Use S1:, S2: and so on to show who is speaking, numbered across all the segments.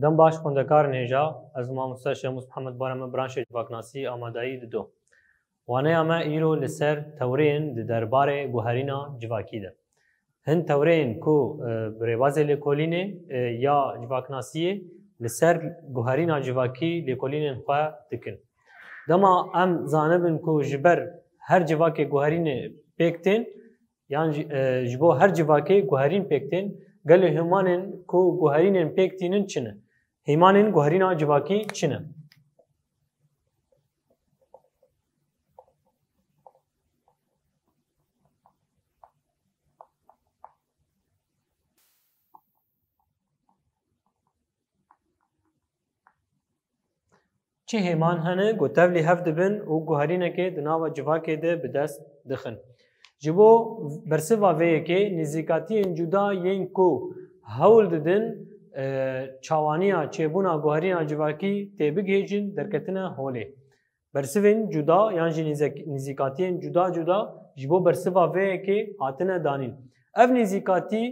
S1: دم باش خوندکار نیجا از مامۆستا شەموس محەممەد بارەمە برانشێک باکناسی ئامادایی ددۆ وانەیە ئەمە ئیرۆ لەسەر تەورێن di derbarê guherîna civakî de hin tewrên ku birêbazê lêkolînê ya civaknasiyê li ser guherîna civakî lêkolînên xwe dikin. Dema em zanibin ku ji ber her civakê guherînê pêk tên yan ji bo her civakê guherîn pêk tên gelê hêmanên ku guherînên pêk tînin çi ne? Hêmanên guherîna civakî çi ne? Çi hêman hene ku tevlî hev dibin û guherînekê di nava civakê de bi dest dixin. Ji bo bersiva vê yekê nêzîkatiyên cuda yên ku hewl didin çawaniya çêbûna guherîna civakî tê bigihêjin derketine holê. Bersivên cuda yan jî nêzîkatiyên cuda cuda ji bo bersiva vê yekê hatine danîn. Ev nêzîkatî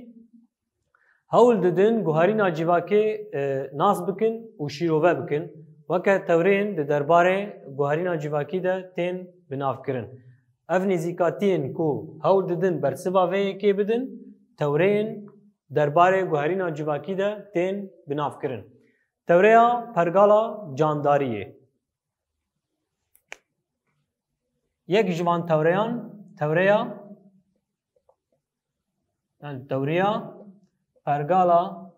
S1: hewl didin guherîna civakê nas bikin û şîrove bikin. Weke tewrên di derbarê guherîna civakî de tên binavkirin. Ev nêzîkatiyên ku hewl didin bersiva vê yekê bidin, tewreyên derbarê guherîna civakî de tên binavkirin. Tewreya pergala candariyê. Yek ji van tewreyan, tewreya pergala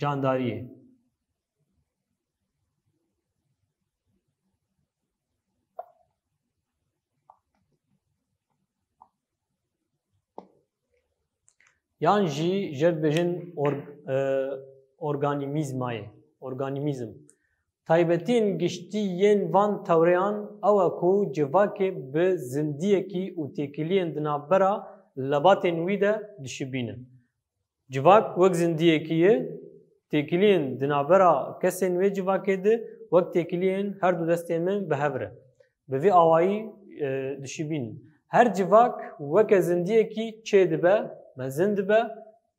S1: candariyê. Yan jî jê dibêjin organîmîzmayê, organîmîzm. Taybetiyên giştî yên van tewreyan ew e ku civakê bi zindiyekî û têkiliyên di navbera lebatên wî de dişibînin. Civak wek zindiyekî ye, têkiliyên di navbera kesên wê civakê de wek têkiliyên her du destên min bi hev re. Bi vê awayî dişibînin. Her civak weke zindiyekî çê dibe, mezin dibe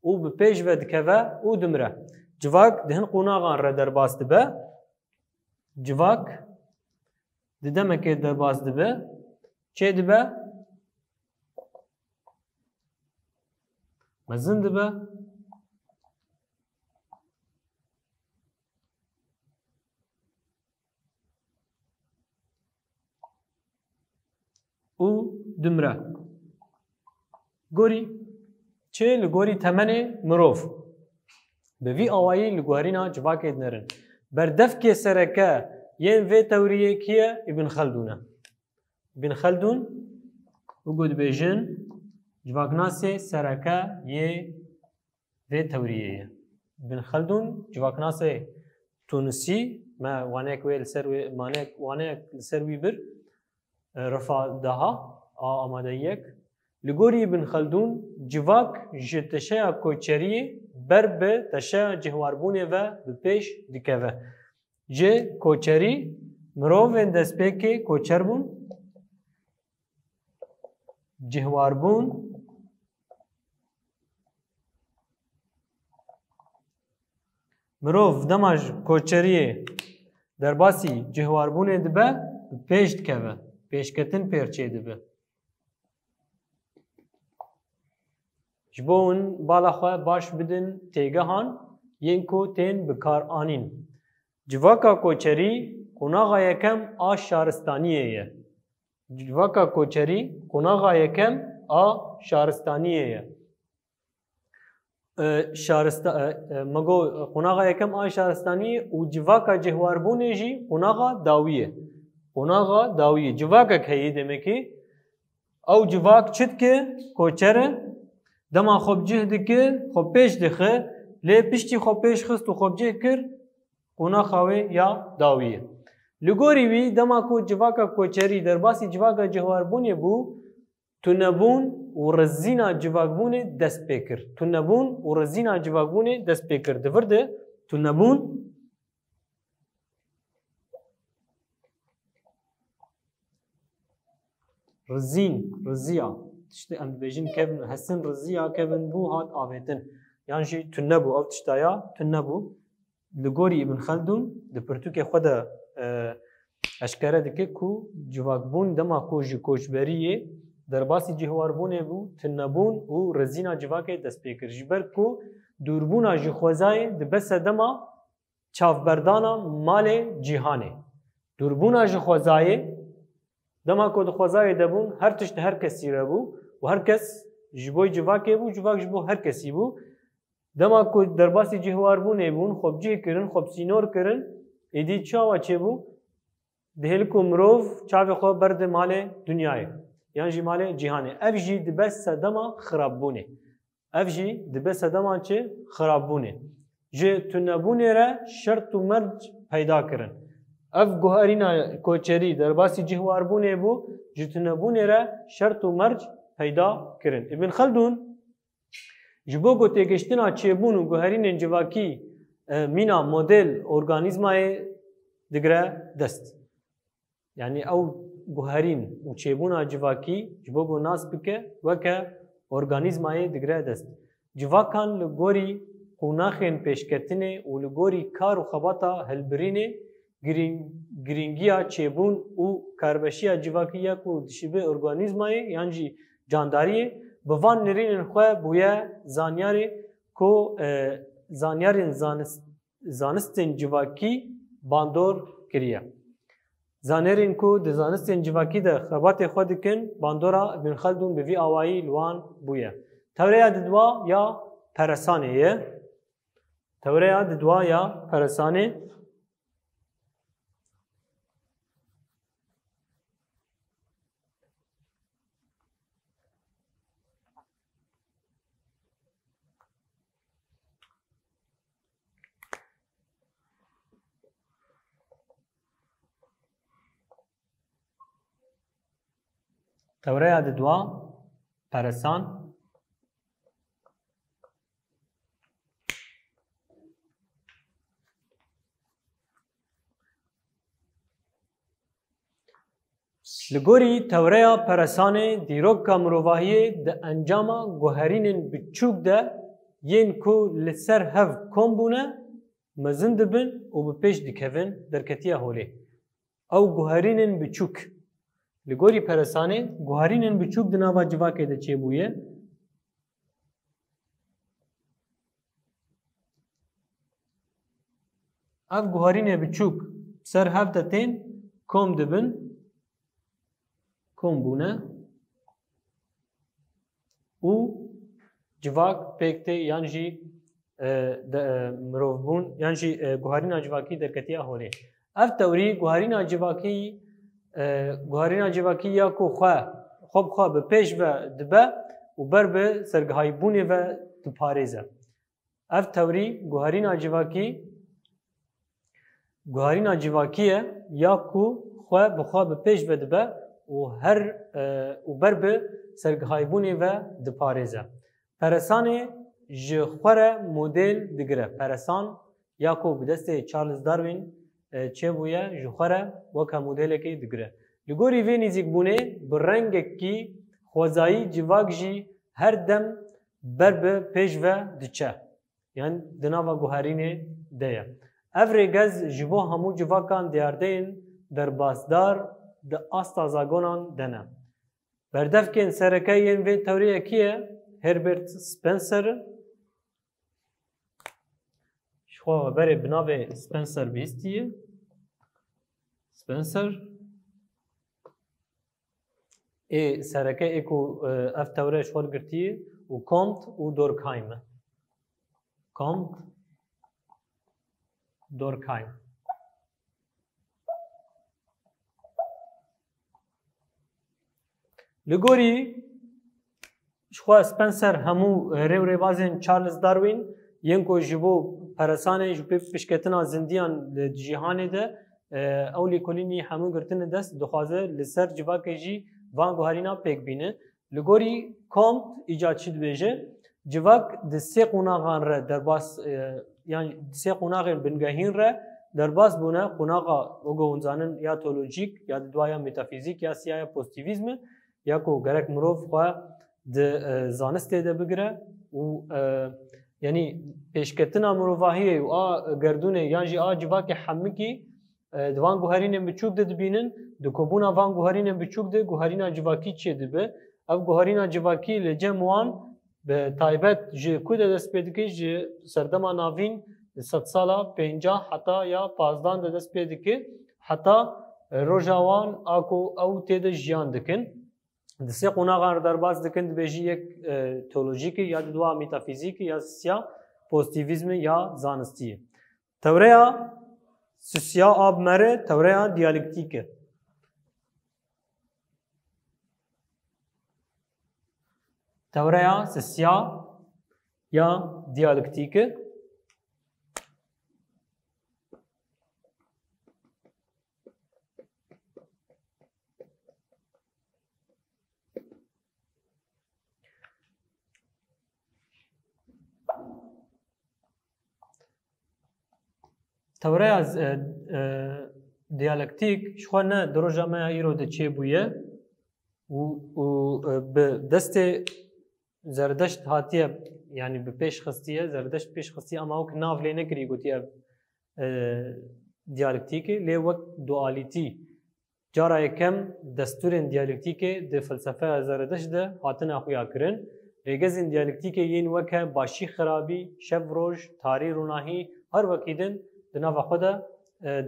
S1: û bi pêş ve dikeve û dimire. Civak di hin qonaxan re derbas dibe, civak di demekê derbas dibe, çê dibe, mezin dibe, û dimire. Gorî çê li gorî temenê mirov. Bi vî awayî li guherîna civakê dinerin. Berdevkê sereke yên vê tewriyê kî ye? İbn Xeldûn e. İbn Xeldûn û dibêjin civaknasê sereke yê vê tewriyê ye. İbn Xeldûn civaknasê Tunusî me waneyek wê li ser wê waneyek li ser wî bir rifa daha a amadeyiyek. Li gorî Ibn Xeldûn civak ji teşeya koçeriyê ber bi teşeya cihwarbûnê ve bi pêş dikeve. Ji koçerî mirovên destpêkê koçer bûn, cihwarbûn mirov dema ji koçeriyê derbasî cihwarbûnê dibe bi pêş dikeve. Pêşketin pêr çê dibe. Ji bo hûn bala xwe baş bidin têgehan yên ku tên bikar anîn. Civaka koçerî qonaxa yekem a şaristaniyê ye. Civaka koçerî qonaxa yekem a şaristaniyê ye. Mego qonaxa yekem a şaristaniyê û civaka cihwarbûnê jî qonaxa dawî ye. Qonaxa dawî ye. Civakek heye demekî ew civak çi dike? Koçer e. Dema xwebcih dike, xwe pêş dixe, lê piştî xwe pêş xist û xwebcih kir, qonaxa wê ya dawî ye. Li gorî wî dema ku civaka koçerî derbasî civaka cihwarbûnê bû, tunebûn û rizîna civakbûnê dest pê kir. Tunebûn û rizîna civakbûnê dest pê kir. Di vir de tunebûn rizîn, riziya. İşte em dibêjin kevin hesin riziya kevin bû hat avêtin. یان جی تو نبو او تشتایا تو نبو لگوری ابن خلدون ده پرتوک خود اشکره دکه کو جواکبون دما کو جی کوچبریه در باسی جهواربونه بو تنبون و رزینا جواکه دست پیکر جبر کو دوربونا جی خوزای ده بس دما چافبردانا مال جهانه دوربونا جی خوزای دما کو ده خوزای دبون هر تشت هر کسی را بو و هر کس جبوی جواکه بو جواک جبو هر کسی بو دما کو در باسی جهواربونه بون خوب جه کرن خوب سینور کرن ایدی چاوا چه بو دهل کو مروف چاوی خو برد مال دنیای یعنی جی مال جهانه اف جی دبس دما خراب بونه اف جی دبس دما چه خراب بونه جه تنبونه را شرط و مرج پیدا کرن اف گوهرینا کوچری در باسی جهوار بونه بو جه تنبونه را شرط و مرج پیدا کرن ابن خلدون جبو گوته گشتنا چه بون و گوهرین جواکی مینا مدل ارگانیزمای دگره دست یعنی او گوهرین و چیبونا جواکی جبو گو ناس بکه وکه ارگانیزمای دگره دست جواکان لگوری قوناخین پیشکتنه و لگوری کار و خباتا هلبرینه گرینگیا چیبون و کاربشیا جواکیه کو دشبه ارگانیزمای یعنی جی جانداریه بوان نرین خواه بویا زانیاری کو زانیارین زانستین جواکی باندور کریه زانرین کو د زانستین جواکی ده خبات خود کن باندورا ابن خلدون به وی آوایی لوان بویا توریا ددوا یا پرسانه یه توریا ددوا یا پرسانه توریا ددوا پرسان لگوری توریا پرسانه دیروک کا مروواهی ده انجاما گوهرینن بچوک ده ین کو لسر هف کم بونه مزن دبن و بپیش دکهون در کتیه هوله او گوهرینن بچوک لگوری پرسانه گوهرینن بچوک دناوا جواکه ده چه بویه اف گوهرینه بچوک سر هف دتین کم دبن کم بونه و جواک پکته یعنی جی مروف بون یعنی جی گوهرینا جواکی در کتیه هوله اف توری گوهرینا جواکی یا کو خواه به پیش و دبه و بر به سرگهای بونه و دپاريزه اف توری گوهرینا جواکیه یا کو خواه به پیش و دبه و بر به سرگهای بونه و دپاريزه پرسانه جخوره مدل دگره پرسان یا کو بدسته چارلز داروین چه بویه جخوره وکا مدل که دگره لگوری وی نزیک بونه برنگ کی خوزایی جواک جی هر دم بر به پیش و دچه یعنی دناوا گوهرینه ده افریگز جبو همو جواکان دیاردین در بازدار ده آستازاگونان دنه بردف کن سرکه این وی توریه کیه هربرت سپنسر شخوا بره بناوه سپنسر بیستیه سپنسر ای سرکه ایکو اف توره شوار گرتیه و کامت و دورکایم کامت دورکایم لگوری شخوا سپنسر همو ریوازین چارلز داروین ین کو جبو پرسانه جبو پشکتنا زندیان جهانه ده اولی کلینی همو گرتن دست دخوازه لسر جواکه جی وان گوهرینا پیک بینه لگوری کامت ایجاد شد بیجه جواک ده سی قناغان را در باس یعنی سی قناغان بنگهین را در باس بونه قناغا اوگو انزانن یا تولوژیک یا دوایا متافیزیک یا سیایا پوزیتیویزم یا کو گرک مروف خواه ده زانسته ده بگره و yani pêşketina mirovahiyê û a gerdûnê yan jî a civakê hemikî di van guherînên biçûk de dibînin, di kobûna van guherînên biçûk de guherîna civakî çê dibe. Ev guherîna civakî li cem wan bi taybet ji ku de dest pê dike ji serdema navîn sed sala 50 heta ya 15 de dest pê dike heta roja wan a ku ew têde jiyan dikin. Di sê qonaxan derbas dikin dibêjî yek teolojîkî ya di dua metafîzîkî ya siya pozitivîzmê ya zanistiyê. Tewreya Sisiya ab mere tewreya diyalektik e. Tewreya sisiya ya diyalektik e. Tewreya diyalektik şixwe ne di roja me ya îro de çêbûye û bi destê zerdeşt hatiye yani bi pêş xistiye zerdeşt pêş xistiye ama wek nav lê nekirî gotiye diyalektîkê lê wek dualîtî cara yekem destûrên diyalektîkê di felsefeya zerdeşt de hatine xuya kirin. Rêgezên diyalektîkê yên weke başî xirabî, şev roj, tarî rûnahî her wekî din di nava xwe de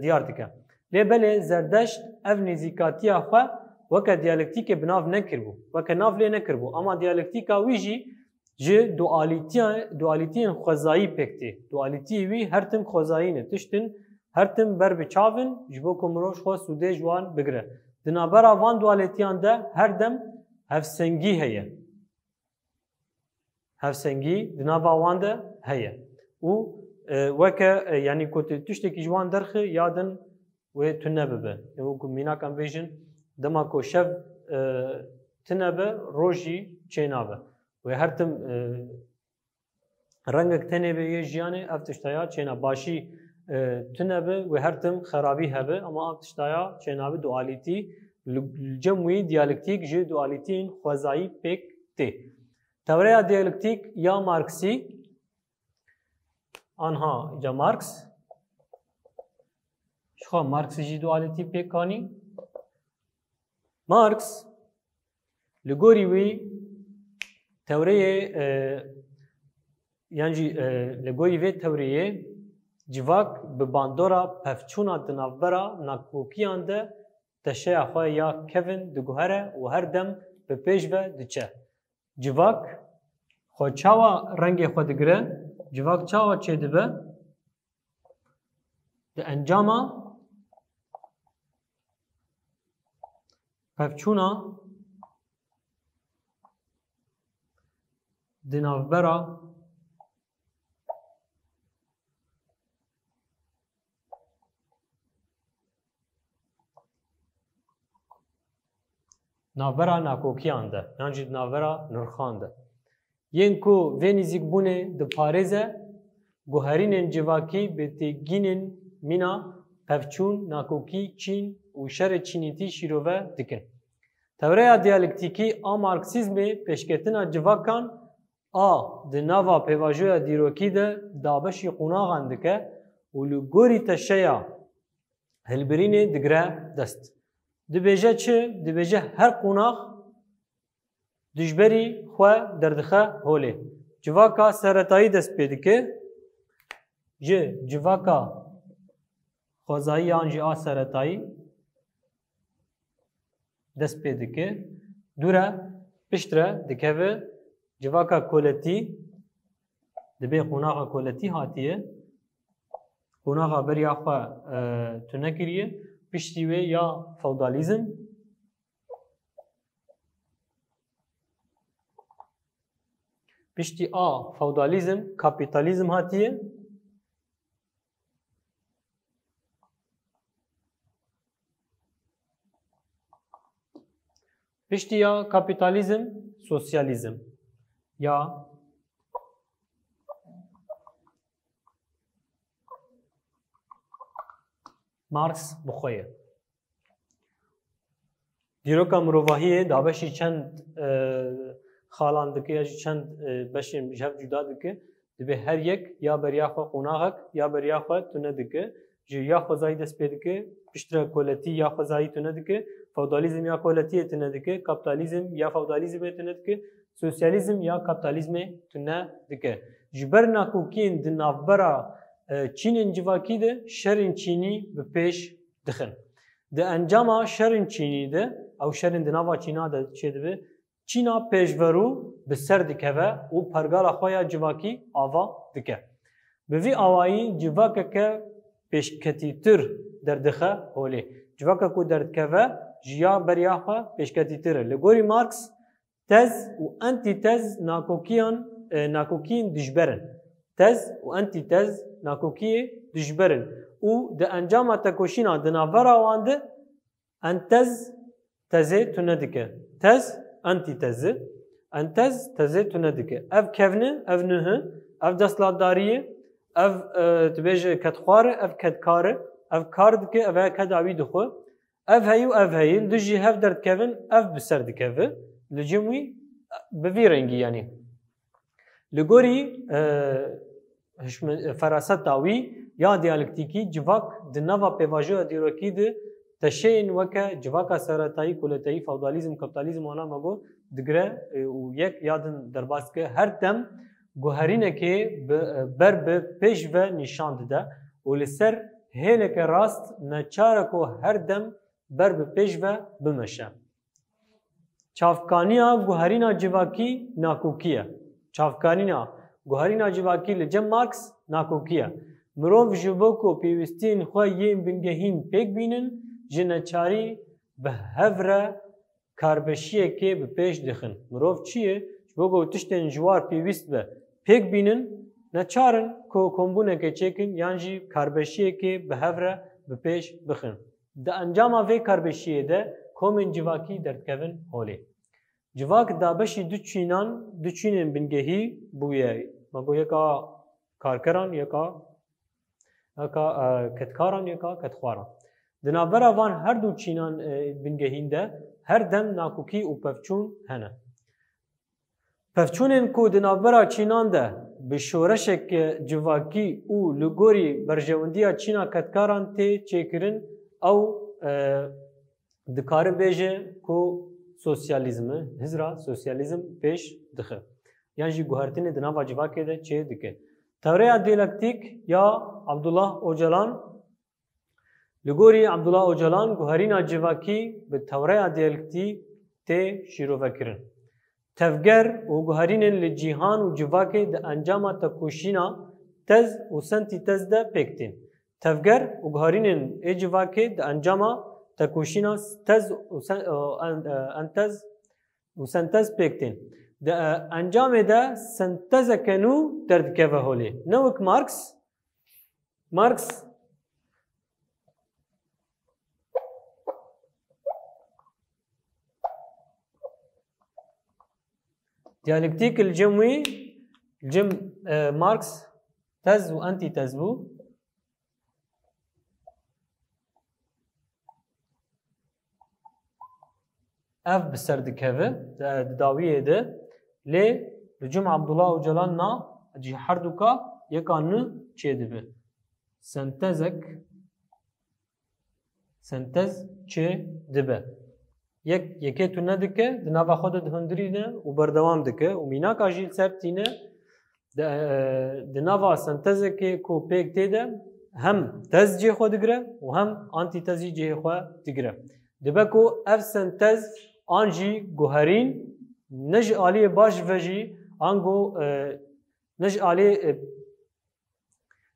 S1: diyar dike. Lê belê zerdeşt ev nêzîkatiya xwe weke diyalektîkê bi nav nekiribû, weke nav lê nekiribû ama diyalektîka wî jî ji dualîtiyên xwezayî pêk tê. Dualîtiyê wî her tim xwezayî ne, tiştin her tim ber bi çavin ji bo ku mirov xwe sûdê ji wan bigire. Di navbera van dualîtiyan de her dem hevsengî heye. Hevsengî di nava wan de heye. û weke yani ku tiştekî ji wan derxi yadin wê tu nebibe. Ku mînakan bêjin dema ku şev tinebe roj jî çênabe. Wê her tim rengek tenê bê yê jiyanê ev tiştaya çêna başî tinebe wê her tim xerabî hebe ama ev tiştaya çênabe dualîtî li cem wî diyalektik ji dualîtiyên xwezayî pêk tê. Tewreya diyalektik ya Marksî anha ja Marx şixwe Marksî jî dualîtî pêk anî. Marx li gorî wî tewreyê yan jî li gorî vê tewreyê civak bi bandora pevçûna di navbera nakokiyan de teşeya xwe ya kevin diguhere û her dem bi pêş ve diçe. Civak xwe çawa rengê xwe digire, civak çawa çêdibe di encama pevçûna di navbera navbera nakokiyan de yan jî di navbera nirxan de. Yên ku vê nîzîkbûnê diparêze guherînên civakî bi têgînên mîna pevçûn, nakokî, çîn û şerê çînîtî şîrove dikin. Tewreya diyalektikî a Marksîzmê pêşketina civakan a di nava pêvajoya dîrokî de dabeşî qonaxan dike û li gorî teşeya hilbirînê digire dest. Dibêje çi? Dibêje her qonax dijberî xwe derdixe holê. Civaka seretayî dest pê dike ji civaka xwezayî yan jî a seretayî dest pê dike. Dûre piştre dikeve civaka koletî dibe qonaxa koletî hatiye. Qonaxa beriya xwe tu nekiriye. Piştî wê ya feodalîzm piştî a feodalîzm kapîtalîzm hatiye. Piştî ya kapîtalîzm sosyalîzm ya Marx bixwe ye. Dîroka mirovahiyê dabeşî çend xalan dike ya jî çend beşên ji hev cuda dike. دبی هر یک یا بریا خو قناغک یا بریا خو تونه دکه جی یا خوزایی دست پیدکه پشتر کولتی یا خوزایی تونه دکه فودالیزم یا کولتی تونه دکه کاپیتالیزم یا فودالیزم تونه دکه سوسیالیزم یا کاپیتالیزم تونه دکه جبر ناکوکین دنابرا چین انجواکی ده شرین چینی به پیش دخن ده انجاما شرین چینی ده او شرین دناوا چینا ده چه ده چینا پیشورو به سر دکه و پرگال خویا جواکی آوا دکه به وی آوایی جواکه که پیشکتیتر در دخه هولی جواکه کو در دکه و جیا بریاخه پیشکتیتر لگوری مارکس تز و انتی تز ناکوکین دجبرن تز و انتی تز ناکوکی دجبرن و ده انجام تکوشینا دناورا وانده انتز تزه تندکه تز انتی تزه انتز تزه تندکه اف کفنه اف نه اف دستلاتداریه اف تبیج کتخواره اف کتکاره اف کار دکه اف کداوی دخو اف هیو اف هیل دجی هف درد کفن اف بسر دکه لجموی بوی رنگی یعنی لگوری فراست داوی یا دیالکتیکی جواک دنوا پیواژو دیروکی ده تشین وکه جواکا سرطایی کولتایی فودالیزم کاپیتالیزم آنها مگو دگره و یک یادن درباست که هر دم گوهرینه که بر به پیش و نشان ده و لسر هیله که راست نچاره که هر دم بر به پیش و بمشه چافکانیا گوهرینا جواکی ناکوکیه چافکانیا گوهرینا جواکی لجم مارکس ناکوکیه مروف جبوکو پیوستین خواه یه بنگهین پیک بینن جنچاری به هفره کاربشیه که به پیش دخن مروف چیه؟ جبوکو تشتن جوار پیوست به پیک بینن نچارن که کمبونه که چکن یعنی کاربشیه که به هفره به پیش بخن ده انجام وی کاربشیه ده کومن جواکی دردکوین هولی جواک دابشی دو چینن بنگهی بویه مگو یکا کارکران یکا کتکاران یکا کتخواران دنابرا وان هر دو چینان بنگهین ده هر دم ناکوکی و پفچون هنه پفچونن کو دنابرا چینان ده به شورشک جواکی او لگوری برجوندیا چینا کتکاران تی چیکرن او دکاره بیجه کو سوسیالیزم هزرا سوسیالیزم پیش دخه یعنی جی گوهرتین دناوا جواکی ده چه دکه توریا دیالکتیک یا عبدالله اوجلان لگوری عبدالله اوجلان گوهرینا جواکی به توریا دیالکتیک ته شیرو وکرن تفگر و گوهرین لجیهان و جواکی ده انجام تکوشینا تز و سنتی تز ده پکتین تفگر و گوهرین ای جواکی ده انجام تکوشینا تز و سنتز پکتین ده انجام ده سنتز کنو درد که هولی نوک مارکس دیالکتیک الجموی الجم مارکس تز و انتی تز بو اف بسر دکوه داویه ده لی رجم عبدالله اوجلان نا جی هر دوکا یکانو چه دبه سنتز چه دبه یکی تو ندکه دناوا خود دهندری نه و بردوام دکه و میناک آجیل سرتینه دناوا سنتزه که کو پیک تیده هم تز جه خود دگره و هم آنتی تزی جه خود دگره دبه کو اف سنتز آنجی گوهرین نج آلی باش وجی آنگو نج آلی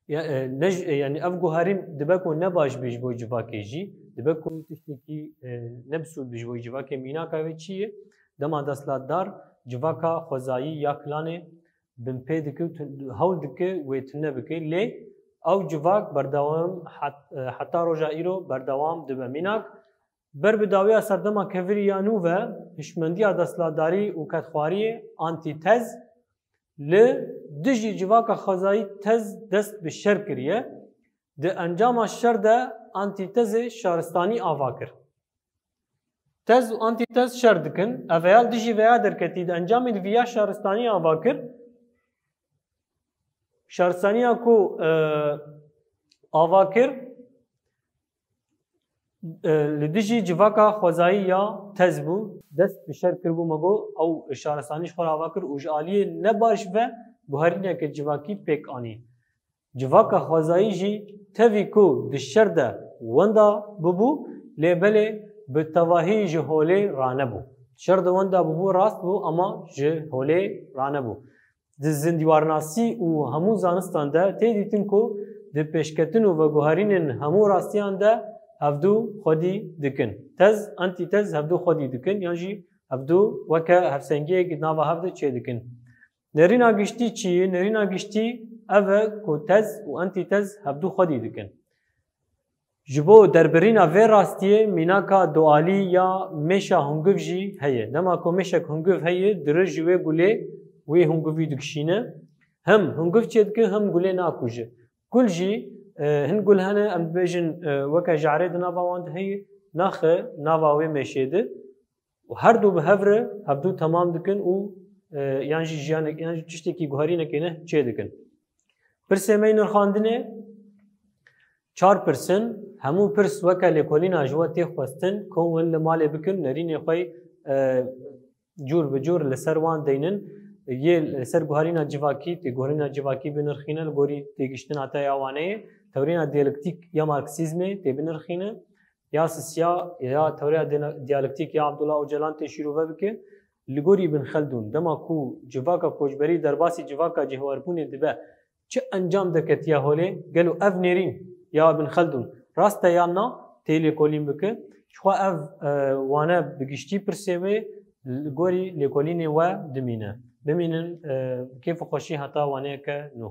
S1: یعنی اف گوهرین دبه کو نباش بیش بوی جواکی جی دبه کو تشتکی نبسود بیش بوی جواکی مینا که چیه دما دستلاتدار جواکا خوزایی یا کلانه بمپی دکه هول دکه ویتنه بکه لی او جواک بردوام حتی روژا ایرو بردوام دبه میناک بر بداوی سردما کویریانو و هشمندی دستلاتداری و کتخواری آنتی تز ل دجی جواکا خزایی تز دست به شر کریه ده انجام شر ده آنتی تز شارستانی آوا کر تز و آنتی تز شر دکن اویال دجی ویا درکتی ده انجام ویا شارستانی آوا کر شارستانیا کو آواکر لدیجی جواکا خوزایی یا تز بو دست بشر کربو مگو او شارستانیش خور آواکر اوجالی نباش و گوهرینه که جواکی پیک آنی جواکا خوزایی جی تاوی کو دشر ده وندا ببو لیبله به تواهی جهوله رانه بو شر ده وندا ببو راست بو اما جهوله رانه بو ده زندیوارناسی و همو زانستان ده تیدیتن کو ده پیشکتن و گوهرینن همو راستیان ده هفدو خودی دکن تز انتی تز هفدو خودی دکن یعنی هفدو وکه هفسنگی گدناوا هفده چه دکن نرینا گشتی چیه؟ نرینا گشتی اوه کو تز و انتی تز هفدو خودی دکن جبو دربرینا وی راستیه میناکا دوالی یا میشا هنگوف جی هیه نما کو میشک هنگوف هیه درج وی گوله وی هنگوفی دکشینه هم هنگوف چه دکن هم گوله ناکوجه گل جی هنقول هنا ام بيجن وكا جعريد نافا واند هي ناخ نافا وي مشيده وهردو بهفره هبدو تمام دكن و يعني جيانك يعني تشتكي جوهرينا كينه چه دكن برسمين خواندنه 4% همو پرس وكا لكولينا جوا تي خوستن كون لمال بكن نرين خوي جور بجور لسر وان دينن ये सर गुहारीना जिवाकी ते गुहारीना जिवाकी बिनरखीना गोरी ते गिश्तन आता यावाने थोरीना डियालेक्टिक या मार्क्सिज्म ते बिनरखीना या सिया या थोरिया डियालेक्टिक या अब्दुल्ला ओजलान ते शुरू बके लगोरी बिन खल्दून दमा को जिवाका कोजबरी दरबासी जिवाका जहवरपुने दिबा च अंजाम दकतिया होले قالوا اف نيرين يا ابن خلدون راست يانا تيلي كولين بك خو اف وانا بگشتي پرسوي گوري ليكولين و دمينه بمینن کیف خوشی هتا وانه که نو